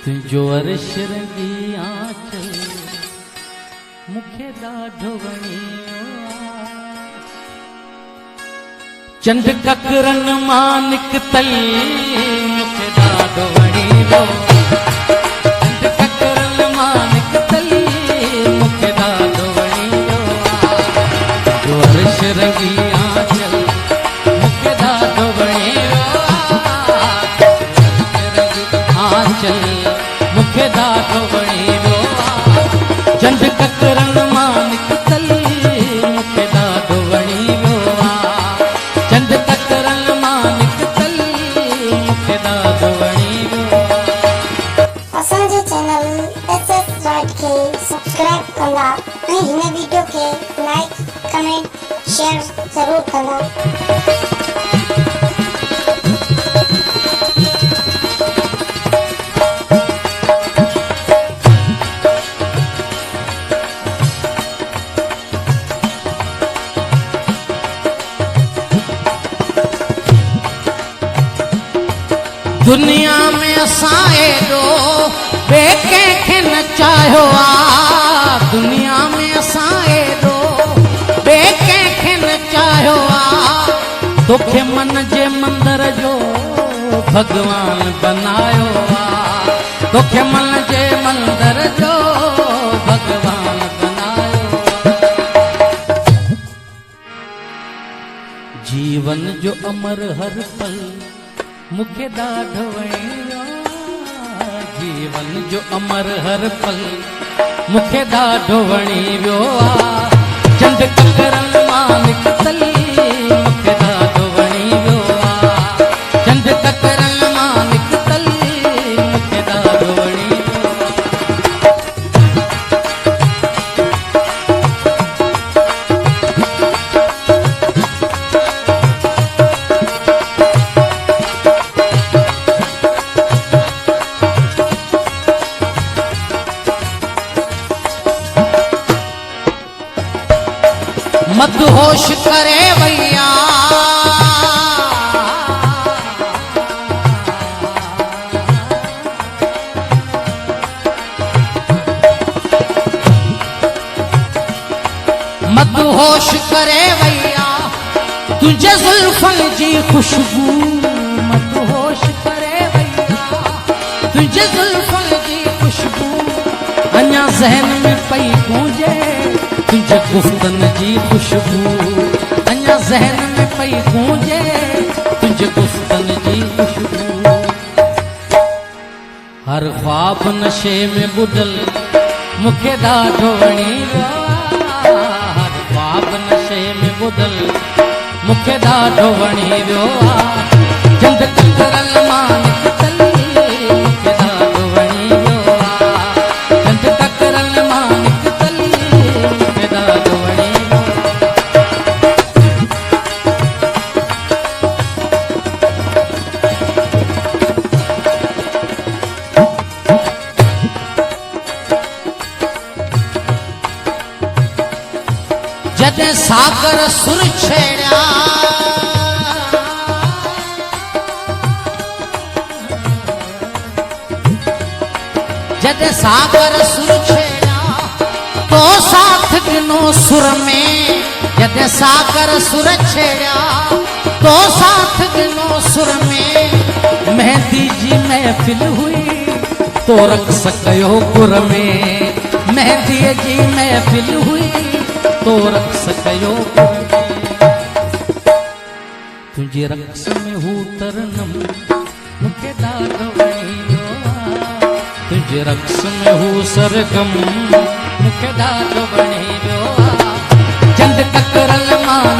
तुझो अर्श रंगी आंचल मुखे ॾाढो वणियो चंद ककरन मां निकतल मुखे ॾाढो वणियो चंद ककरन मां निकतल मुखे ॾाढो वणियो तुझो अर्श रंगी आंचल मुखे ॾाढो वणियो आंचल मुखे ॾाढो वणियो चंद ककरन मां निकतल मुखे ॾाढो वणियो चंद ककरन मां निकतल मुखे ॾाढो वणियो। असांजे चैनल SS Word खे सब्सक्राइब कंदा ऐं हिन वीडियो खे लाइक कमेंट शेयर ज़रूर कंदा। दुनिया में असां एॾो ॿिए कंहिंखे न चाहियो आहे दुनिया में असां एॾो ॿिए कंहिंखे न चाहियो आहे तोखे मन जे मंदर जो भॻवान बनायो आहे तोखे मन जे मंदर जो भॻवान बनायो जीवन जो अमर हर पल मुखे ॾाढो वणियो जीवन जो अमर हर पल मुखे ॾाढो वणियो चंद ककरन मां निकतल मुखे ॾाढो वणियो चंद ककरन मां निकतल मुखे ॾाढो वणियो। मदहोश करे भैया मदहोश करे भैया तुझे जुल्फन जी खुशबू मदहोश करे भैया तुझे जुल्फन जी खुशबू अञा ज़हन में पई गूंजे तुझे गुफ्तन जी खुशबू अञा ज़हन में पई गूंजे तुझे गुफ्तन जी खुशबू हर ख्वाब नशे में बुडल मुखे ॾाढो वणियो हर ख्वाब नशे में बुडल मुखे ॾाढो वणियो चंद ककरन मां निकतल मुखे ॾाढो वणियो चंद ककरन मां निकतल मुखे ॾाढो वणियो। जॾहिं सागर सुर छेड़िया जॾहिं सागर सुर छेड़िया तो साथ ॾिनो सुर में जॾहिं सागर सुर छेड़िया तो साथ ॾिनो सुर में मेहंदी जी महफ़िल हुई तो रक़्स कयो गुर में मेहंदीअ जी महफ़िल हुई तो रक़्स कयो गुर में तुंहिंजे रक़्स में हू तरनम मुखे ॾाढो वणियो तुंहिंजे रक़्स में हू सरगम मुखे ॾाढो वणियो चंद ककरन मां